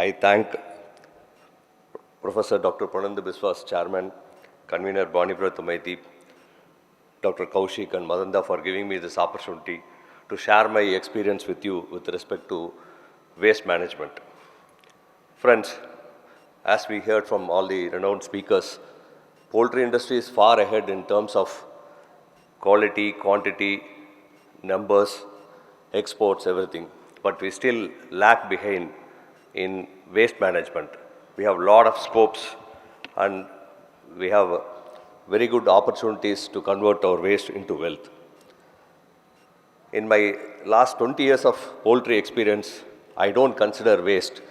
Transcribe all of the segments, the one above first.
I thank Professor Dr. Prananda Biswas, Chairman, Convener Bonipra Tumaiti, Dr. Kaushik and Madanda for giving me this opportunity to share my experience with you with respect to waste management. Friends, as we heard from all the renowned speakers, poultry industry is far ahead in terms of quality, quantity, numbers, exports, everything. But we still lag behind in waste management. We have a lot of scopes and we have very good opportunities to convert our waste into wealth. In my last 20 years of poultry experience, I don't consider waste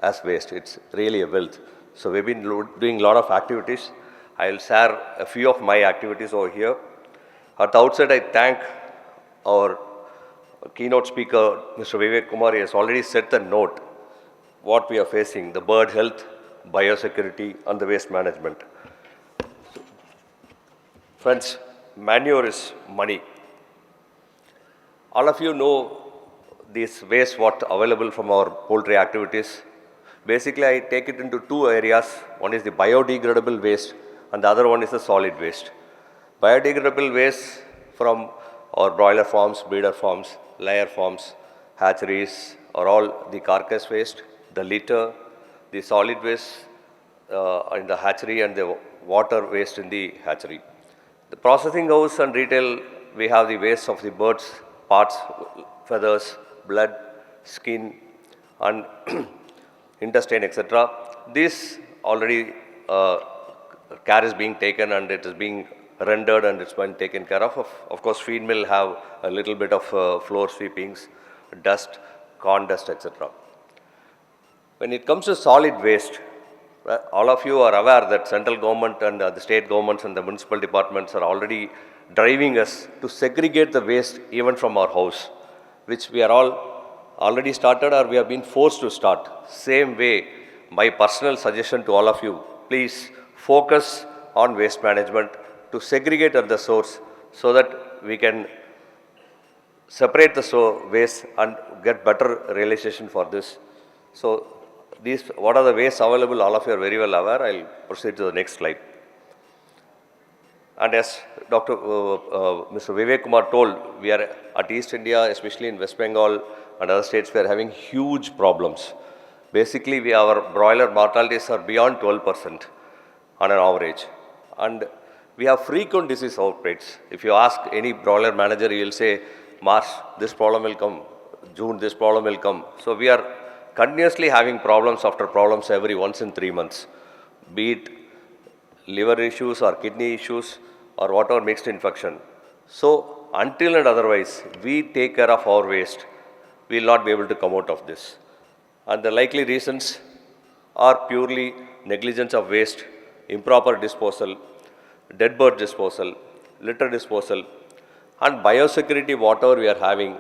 as waste. It's really a wealth. So we've been doing a lot of activities. I'll share a few of my activities over here. At the outset, I thank our keynote speaker, Mr. Vivek Kumar. He has already set the note what we are facing, the bird health, biosecurity, and the waste management. Friends, manure is money. All of you know this waste what available from our poultry activities. Basically, I take it into two areas. One is the biodegradable waste and the other one is the solid waste. Biodegradable waste from our broiler farms, breeder farms, layer farms, hatcheries are all the carcass waste, the litter, the solid waste in the hatchery and the water waste in the hatchery. The processing house and retail, we have the waste of the birds, parts, feathers, blood, skin and intestine, etc. This already care is being taken and it is being rendered and it's been taken care of. Of course, feed mill have a little bit of floor sweepings, dust, corn dust, etc. When it comes to solid waste, all of you are aware that central government and the state governments and the municipal departments are already driving us to segregate the waste even from our house, which we are all already started or we have been forced to start. Same way, my personal suggestion to all of you, please focus on waste management to segregate at the source so that we can separate the waste and get better realization for this. So these, what are the wastes available, all of you are very well aware. I'll proceed to the next slide. And as Mr. Vivek Kumar told, we are at East India, especially in West Bengal and other states, we are having huge problems. Basically, our broiler mortalities are beyond 12% on an average. And we have frequent disease outbreaks. If you ask any broiler manager, he will say, March, this problem will come. June, this problem will come. So we are continuously having problems after problems every once in 3 months. Be it liver issues or kidney issues or whatever mixed infection. So until and otherwise, we take care of our waste, we will not be able to come out of this. And the likely reasons are purely negligence of waste, improper disposal, dead bird disposal, litter disposal, and biosecurity, whatever we are having.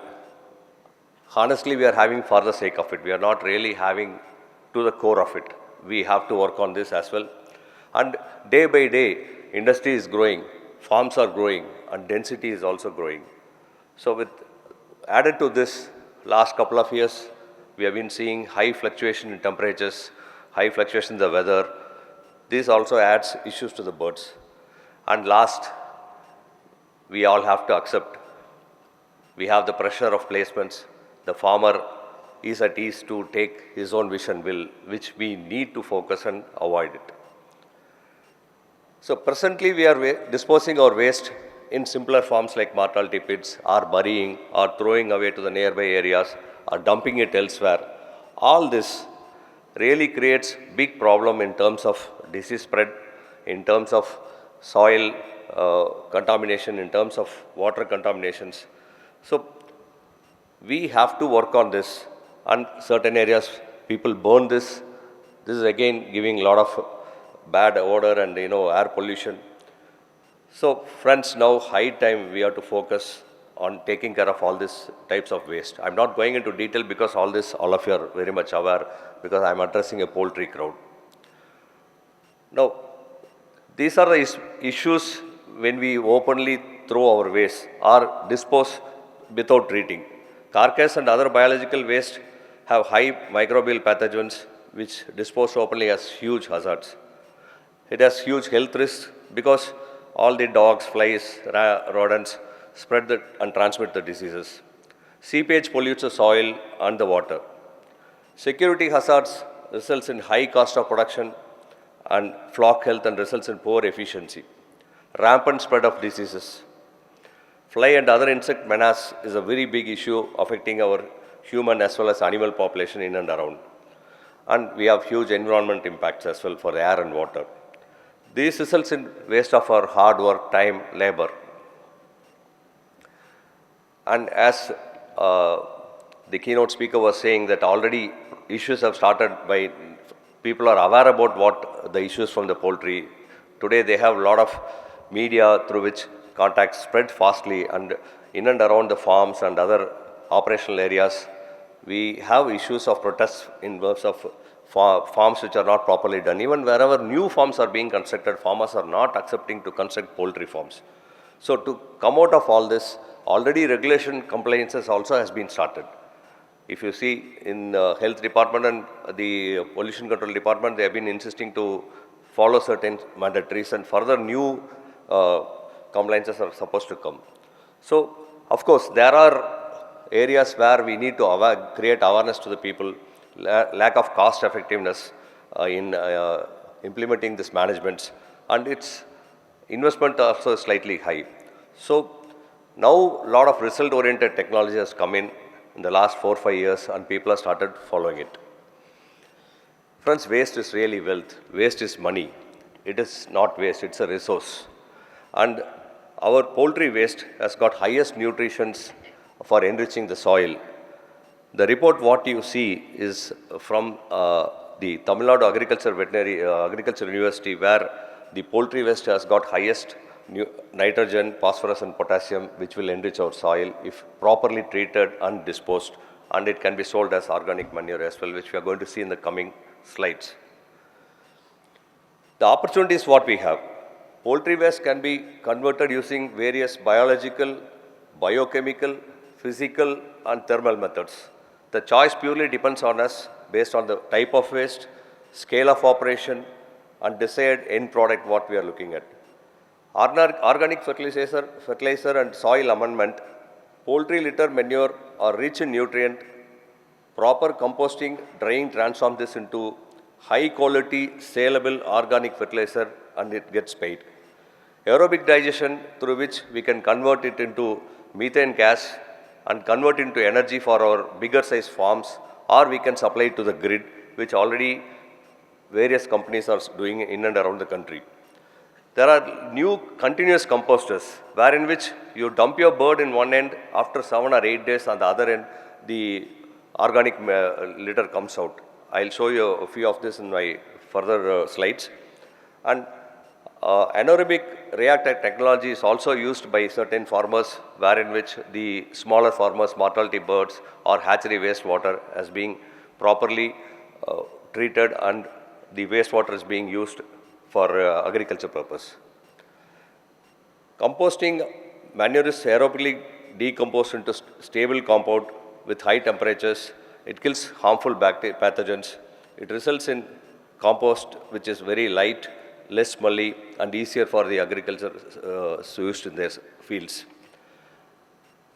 Honestly, we are having for the sake of it. We are not really having to the core of it. We have to work on this as well. And day by day, industry is growing, farms are growing, and density is also growing. So with added to this, last couple of years, we have been seeing high fluctuation in temperatures, high fluctuation in the weather. This also adds issues to the birds. And last, we all have to accept, we have the pressure of placements. The farmer is at ease to take his own wish and will, which we need to focus and avoid it. So presently, we are disposing our waste in simpler forms like mortality pits, or burying, or throwing away to the nearby areas, or dumping it elsewhere. All this really creates big problem in terms of disease spread, in terms of soil contamination, in terms of water contaminations. So we have to work on this, and certain areas people burn this. This is again giving a lot of bad odor and air pollution. So friends, now high time we have to focus on taking care of all these types of waste. I'm not going into detail because all of you are very much aware, because I'm addressing a poultry crowd. Now, these are the issues when we openly throw our waste or dispose without treating. Carcass and other biological waste have high microbial pathogens, which disposed openly has huge hazards. It has huge health risks because all the dogs, flies, rodents spread and transmit the diseases. Seepage pollutes the soil and the water. Security hazards results in high cost of production and flock health and results in poor efficiency. Rampant spread of diseases. Fly and other insect menace is a very big issue affecting our human as well as animal population in and around. And we have huge environment impacts as well for the air and water. This results in waste of our hard work, time, labor. And as the keynote speaker was saying that already issues have started by people are aware about what the issues from the poultry. Today they have a lot of media through which contacts spread fastly, and in and around the farms and other operational areas, we have issues of protests in terms of farms which are not properly done. Even wherever new farms are being constructed, farmers are not accepting to construct poultry farms. So to come out of all this, already regulation compliances also has been started. If you see in the health department and the pollution control department, they have been insisting to follow certain mandatories, and further new compliances are supposed to come. So, of course, there are areas where we need to create awareness to the people, lack of cost effectiveness in implementing this management, and its investment also is slightly high. So, now a lot of result-oriented technology has come in the last 4 or 5 years, and people have started following it. Friends, waste is really wealth. Waste is money. It is not waste, it's a resource. And our poultry waste has got highest nutrition for enriching the soil. The report what you see is from the Tamil Nadu Agriculture University, where the poultry waste has got highest nitrogen, phosphorus and potassium, which will enrich our soil if properly treated and disposed, and it can be sold as organic manure as well, which we are going to see in the coming slides. The opportunities what we have. Poultry waste can be converted using various biological, biochemical, physical and thermal methods. The choice purely depends on us based on the type of waste, scale of operation and desired end product what we are looking at. Organic fertilizer and soil amendment, poultry litter manure are rich in nutrient. Proper composting, drying transform this into high quality saleable organic fertilizer and it gets paid. Aerobic digestion, through which we can convert it into methane gas and convert into energy for our bigger size farms, or we can supply it to the grid, which already various companies are doing in and around the country. There are new continuous composters, wherein which you dump your bird in one end, after 7 or 8 days on the other end, the organic litter comes out. I'll show you a few of this in my further slides. And anaerobic reactor technology is also used by certain farmers, wherein which the smaller farmers' mortality birds or hatchery wastewater is being properly treated and the wastewater is being used for agriculture purpose. Composting manure is aerobically decomposed into stable compound with high temperatures. It kills harmful pathogens. It results in compost which is very light, less smelly and easier for the agriculture used in their fields.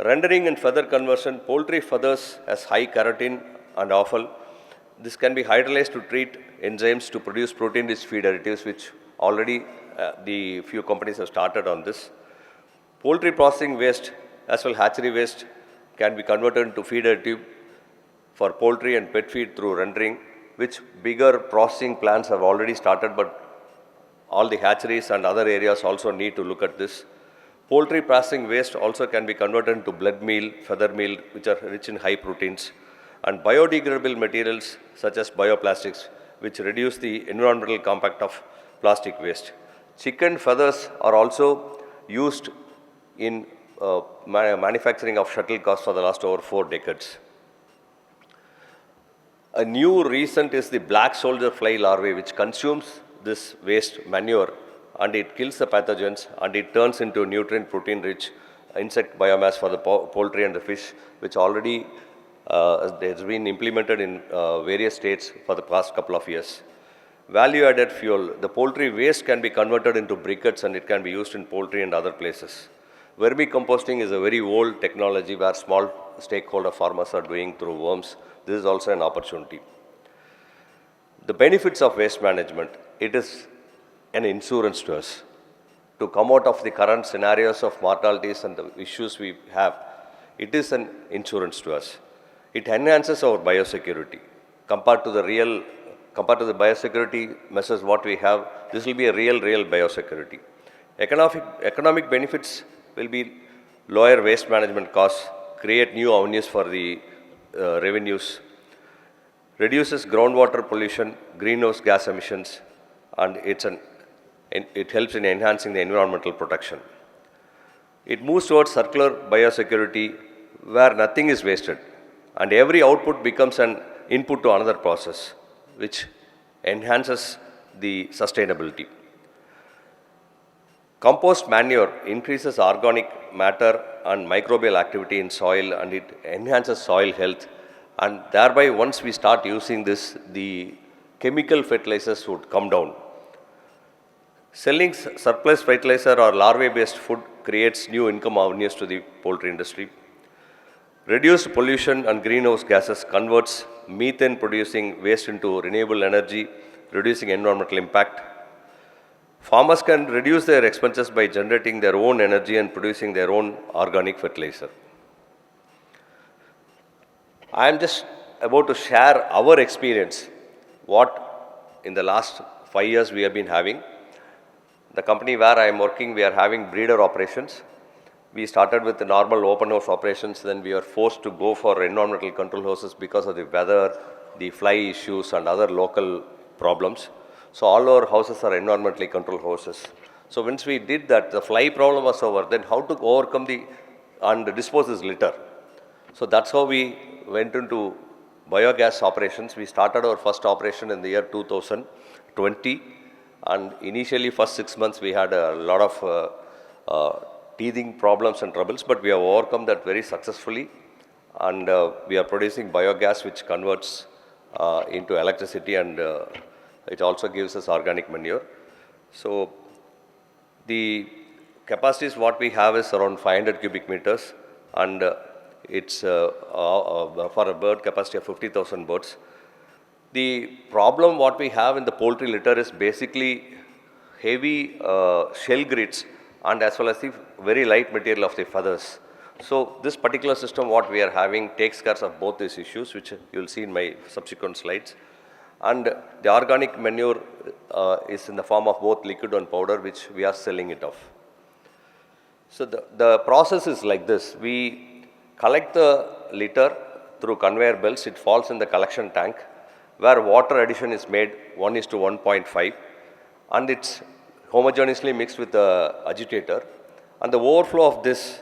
Rendering and feather conversion, poultry feathers has high keratin and offal. This can be hydrolyzed to treat enzymes to produce protein-rich feed additives, which already the few companies have started on this. Poultry processing waste as well hatchery waste can be converted into feed additive for poultry and pet feed through rendering, which bigger processing plants have already started, but all the hatcheries and other areas also need to look at this. Poultry processing waste also can be converted into blood meal, feather meal, which are rich in high proteins, and biodegradable materials such as bioplastics, which reduce the environmental impact of plastic waste. Chicken feathers are also used in manufacturing of shuttlecocks for the last over 4 decades. A new recent is the black soldier fly larvae, which consumes this waste manure and it kills the pathogens and it turns into nutrient protein rich insect biomass for the poultry and the fish, which already It's been implemented in various states for the past couple of years. Value-added fuel. The poultry waste can be converted into briquettes and it can be used in poultry and other places. Vermicomposting is a very old technology where small stakeholder farmers are doing through worms. This is also an opportunity. The benefits of waste management. It is an insurance to us. To come out of the current scenarios of mortalities and the issues we have, it is an insurance to us. It enhances our biosecurity. Compared to the biosecurity measures what we have, this will be a real biosecurity. Economic benefits will be lower waste management costs, create new avenues for the revenues, reduces groundwater pollution, greenhouse gas emissions, and it helps in enhancing the environmental protection. It moves towards circular biosecurity where nothing is wasted and every output becomes an input to another process, which enhances the sustainability. Compost manure increases organic matter and microbial activity in soil, and it enhances soil health, and thereby once we start using this, the chemical fertilizers would come down. Selling surplus fertilizer or larvae-based food creates new income avenues to the poultry industry. Reduced pollution and greenhouse gases converts methane-producing waste into renewable energy, reducing environmental impact. Farmers can reduce their expenses by generating their own energy and producing their own organic fertilizer. I am just about to share our experience, what in the last 5 years we have been having. The company where I am working, we are having breeder operations. We started with the normal open house operations, then we were forced to go for environmental control houses because of the weather, the fly issues and other local problems. So all our houses are environmentally controlled houses. So once we did that, the fly problem was over. Then how to overcome and dispose this litter? So that's how we went into biogas operations. We started our first operation in the year 2020. And initially first 6 months we had a lot of teething problems and troubles, but we have overcome that very successfully. And we are producing biogas which converts into electricity, and it also gives us organic manure. So the capacities what we have is around 500 cubic meters, and it's for a bird capacity of 50,000 birds. The problem what we have in the poultry litter is basically heavy shell grits and as well as the very light material of the feathers. So this particular system what we are having takes care of both these issues, which you will see in my subsequent slides. And the organic manure is in the form of both liquid and powder, which we are selling it off. So the process is like this. We collect the litter through conveyor belts. It falls in the collection tank where water addition is made 1:1.5, and it's homogeneously mixed with the agitator. And the overflow of this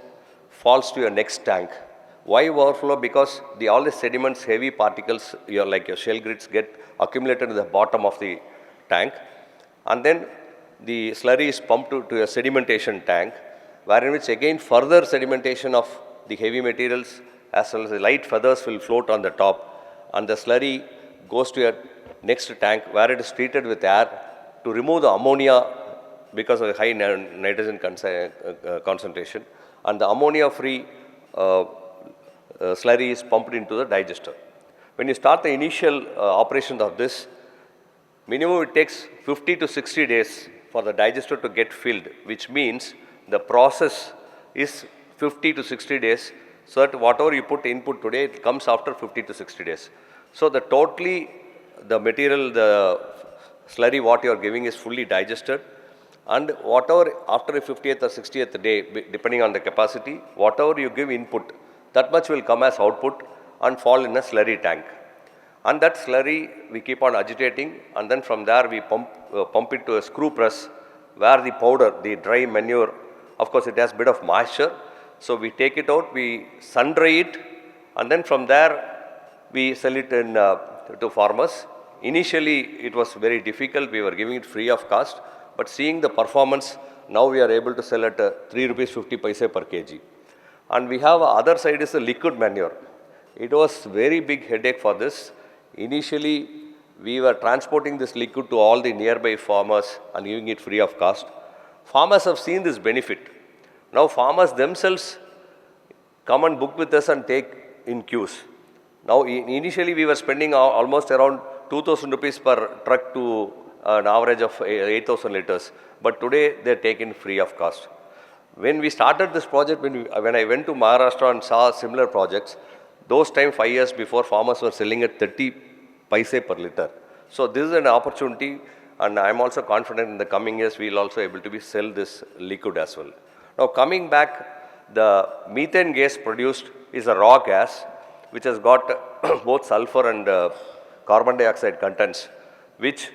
falls to your next tank. Why overflow? Because all the sediments, heavy particles, like your shell grits, get accumulated in the bottom of the tank, and then the slurry is pumped to a sedimentation tank, wherein which again further sedimentation of the heavy materials as well as the light feathers will float on the top, and the slurry goes to a next tank where it is treated with air to remove the ammonia because of the high nitrogen concentration, and the ammonia-free slurry is pumped into the digester. When you start the initial operation of this, minimum it takes 50 to 60 days for the digester to get filled, which means the process is 50 to 60 days, so that whatever you input today, it comes after 50 to 60 days. So the material, the slurry what you are giving is fully digested, and whatever after the 50th or 60th day, depending on the capacity, whatever you give input, that much will come as output and fall in a slurry tank. And that slurry we keep on agitating, and then from there we pump it to a screw press where the powder, the dry manure, of course it has a bit of moisture, so we take it out, we sun dry it, and then from there we sell it to farmers. Initially it was very difficult, we were giving it free of cost, but seeing the performance, now we are able to sell at ₹3.50 per kg. And we have other side is the liquid manure. It was very big headache for this. Initially, we were transporting this liquid to all the nearby farmers and giving it free of cost. Farmers have seen this benefit. Now farmers themselves come and book with us and take in queues. Now initially we were spending almost around 2,000 rupees per truck to an average of 8,000 liters. But today they are taken free of cost. When we started this project, when I went to Maharashtra and saw similar projects, those time 5 years before, farmers were selling at 30 paise per liter. So this is an opportunity, and I am also confident in the coming years we will also able to sell this liquid as well. Now coming back, the methane gas produced is a raw gas which has got both sulfur and carbon dioxide contents, which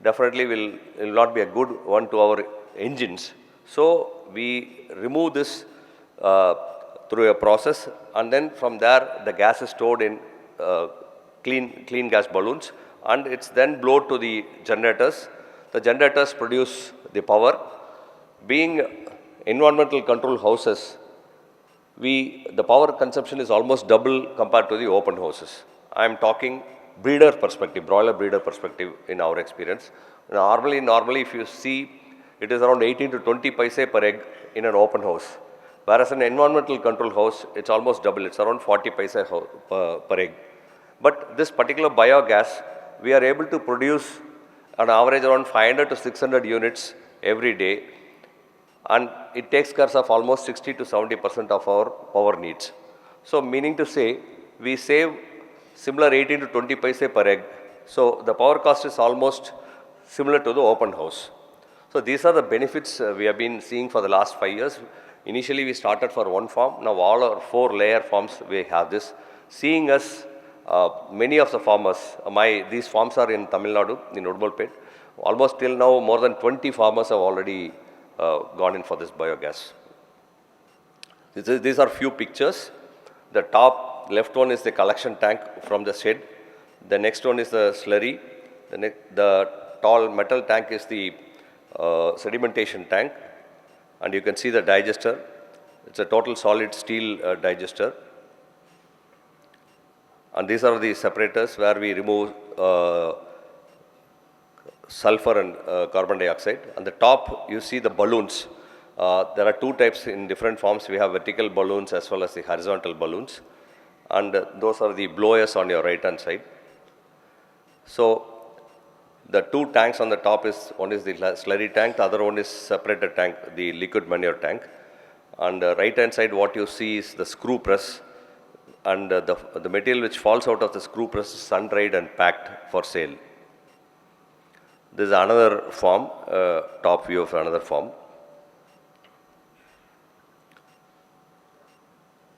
definitely will not be a good one to our engines. So we remove this through a process, and then from there the gas is stored in clean gas balloons, and it's then blown to the generators. The generators produce the power. Being environmental control houses, the power consumption is almost double compared to the open houses. I am talking breeder perspective, broiler breeder perspective in our experience. Normally if you see, it is around 18 to 20 paise per egg in an open house. Whereas an environmental control house, it's almost double, it's around 40 paise per egg. But this particular biogas, we are able to produce an average around 500 to 600 units every day, and it takes care of almost 60 to 70% of our power needs. So meaning to say, we save similar 18 to 20 paise per egg. So the power cost is almost similar to the open house. So these are the benefits we have been seeing for the last 5 years. Initially we started for one farm, now all our 4 layer farms we have this. Seeing us, many of the farmers, these farms are in Tamil Nadu, in Udmalpet. Almost till now more than 20 farmers have already gone in for this biogas. These are few pictures. The top left one is the collection tank from the shed. The next one is the slurry. The tall metal tank is the sedimentation tank, and you can see the digester. It's a total solid steel digester. And these are the separators where we remove sulfur and carbon dioxide. On the top, you see the balloons. There are 2 types in different forms. We have vertical balloons as well as the horizontal balloons. And those are the blowers on your right hand side. So the 2 tanks on the top one is the slurry tank, the other one is separator tank, the liquid manure tank. On the right hand side, what you see is the screw press, and the material which falls out of the screw press is sun dried and packed for sale. This is another farm, top view of another farm.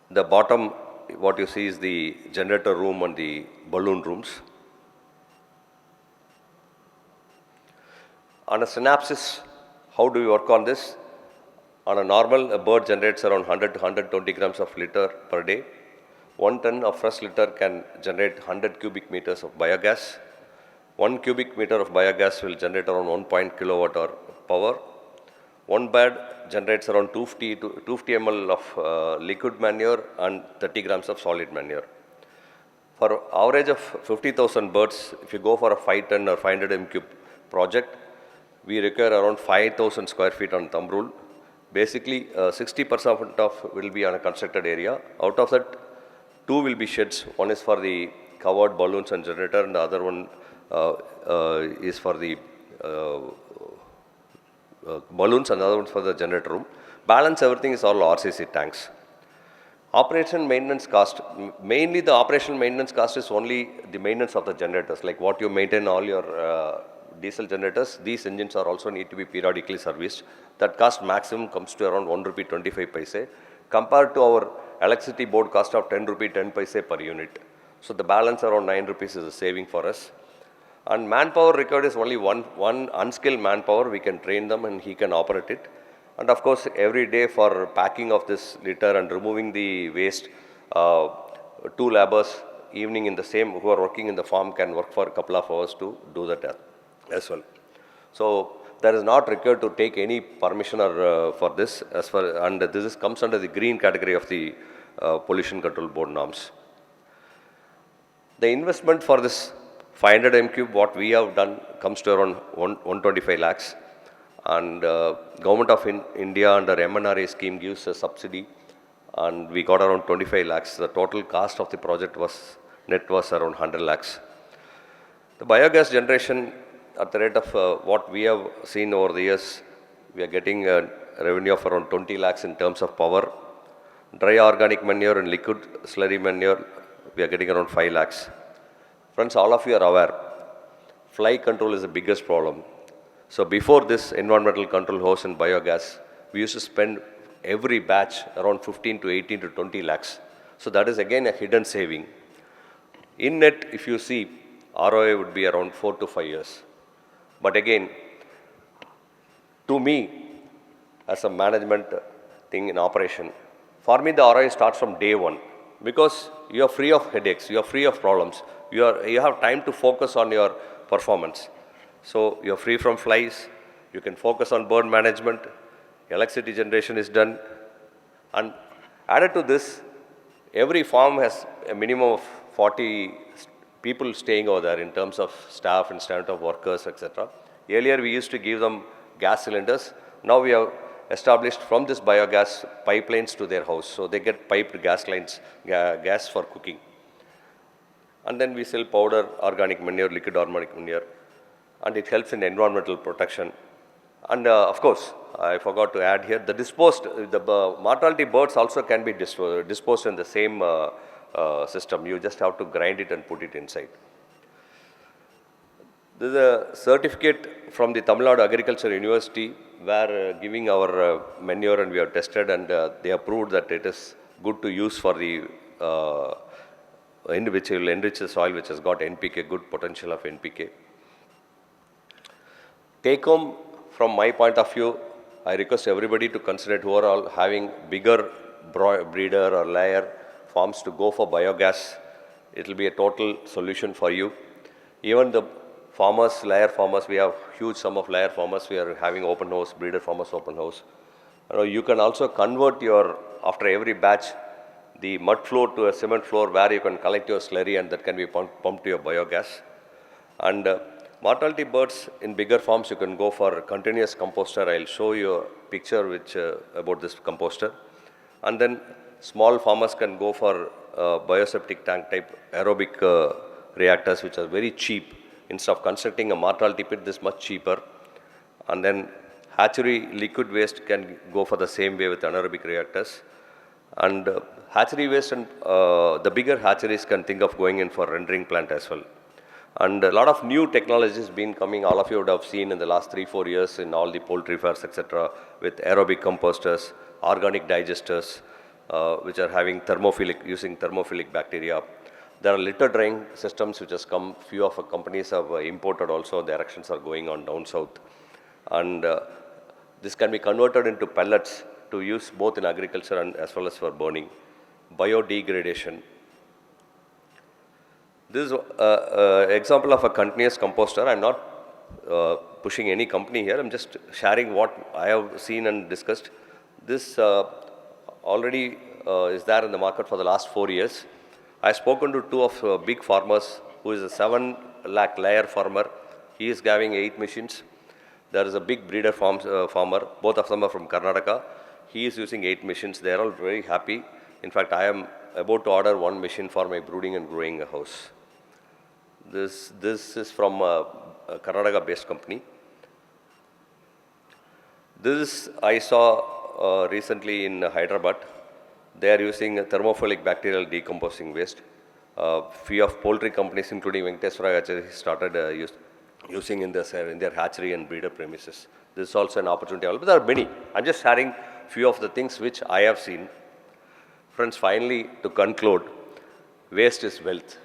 The bottom, what you see is the generator room and the balloon rooms. On a synopsis, how do we work on this? On a normal, a bird generates around 100 to 120 grams of litter per day. 1 ton of fresh litter can generate 100 cubic meters of biogas. 1 cubic meter of biogas will generate around 1 kilowatt hour power. 1 bird generates around 250 ml of liquid manure and 30 grams of solid manure. For average of 50,000 birds, if you go for a 5 ton or 500 m³ project, we require around 5,000 square feet on thumb rule. Basically, 60% of will be on a constructed area. Out of that, 2 will be sheds. One is for the covered balloons and generator, and the other one is for the balloons, and the other one for the generator room. Balance everything is all RCC tanks. Operation maintenance cost, mainly the operational maintenance cost is only the maintenance of the generators, like what you maintain all your diesel generators. These engines are also need to be periodically serviced. That cost maximum comes to around 1 rupee 25 paise compared to our electricity board cost of 10 rupee 10 paise per unit. So the balance around 9 rupees is a saving for us. And manpower required is only one unskilled manpower. We can train them and he can operate it. And of course, every day for packing of this litter and removing the waste, 2 laborers evening in the same who are working in the farm can work for a couple of hours to do that as well. So there is not required to take any permission or for this, and this comes under the green category of the pollution control board norms. The investment for this 500 m cube, what we have done, comes to around 125 lakhs. And Government of India under MNRA scheme gives a subsidy, and we got around 25 lakhs. The total cost of the project was around 100 lakhs. The biogas generation, at the rate of what we have seen over the years, we are getting a revenue of around 20 lakhs in terms of power. Dry organic manure and liquid slurry manure, we are getting around 5 lakhs. Friends, all of you are aware, fly control is the biggest problem. So before this environmental control house and biogas, we used to spend every batch around 15 to 18 to 20 lakhs. So that is again a hidden saving. In net, if you see, ROI would be around 4 to 5 years. But again, to me, as a management thing in operation, for me the ROI starts from day one, because you are free of headaches, you are free of problems, you have time to focus on your performance. So you are free from flies, you can focus on bird management, electricity generation is done, and added to this, every farm has a minimum of 40 people staying over there in terms of staff and standard of workers, etc. Earlier we used to give them gas cylinders. Now we have established from this biogas pipelines to their house. So they get piped gas lines, gas for cooking. And then we sell powder organic manure, liquid organic manure, and it helps in environmental protection. And of course, I forgot to add here, the mortality birds also can be disposed in the same system. You just have to grind it and put it inside. This is a certificate from the Tamil Nadu Agriculture University, where giving our manure, and we have tested, and they have proved that it is good to use for the which will enrich the soil, which has got NPK, good potential of NPK. Take home, from my point of view, I request everybody to consider it, who are all having bigger breeder or layer farms, to go for biogas. It will be a total solution for you. Even the farmers, layer farmers, we have huge sum of layer farmers. We are having open house, breeder farmers open house. You can also convert after every batch, the mud floor to a cement floor, where you can collect your slurry, and that can be pumped to your biogas. And mortality birds in bigger farms, you can go for continuous composter. I'll show you a picture about this composter. And then small farmers can go for bioseptic tank type aerobic reactors, which are very cheap. Instead of constructing a mortality pit, this is much cheaper. And then hatchery liquid waste can go for the same way with anaerobic reactors. And hatchery waste, and the bigger hatcheries can think of going in for rendering plant as well. And a lot of new technologies been coming. All of you would have seen in the last 3-4 years in all the poultry fairs, etc., with aerobic composters, organic digesters, which are having using thermophilic bacteria. There are litter drying systems which has come. Few of our companies have imported also. The erections are going on down south. And this can be converted into pellets to use both in agriculture and as well as for burning. Biodegradation. This is an example of a continuous composter. I'm not pushing any company here. I'm just sharing what I have seen and discussed. This already is there in the market for the last 4 years. I've spoken to 2 of big farmers, who is a 7 lakh layer farmer. He is having 8 machines. There is a big breeder farmer. Both of them are from Karnataka. He is using 8 machines. They are all very happy. In fact, I am about to order 1 machine for my brooding and growing house. This is from a Karnataka-based company. This I saw recently in Hyderabad. They are using thermophilic bacterial decomposing waste. Few of poultry companies, including Venkateswara Hatchery, started using in their hatchery and breeder premises. This is also an opportunity. But there are many. I'm just sharing few of the things which I have seen. Friends, finally, to conclude, waste is wealth.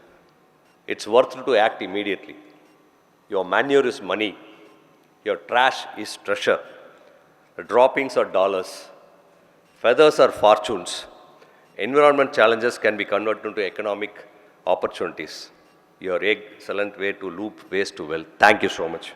It's worth to act immediately. Your manure is money. Your trash is treasure. The droppings are dollars. Feathers are fortunes. Environment challenges can be converted into economic opportunities. Your excellent way to loop waste to wealth. Thank you so much.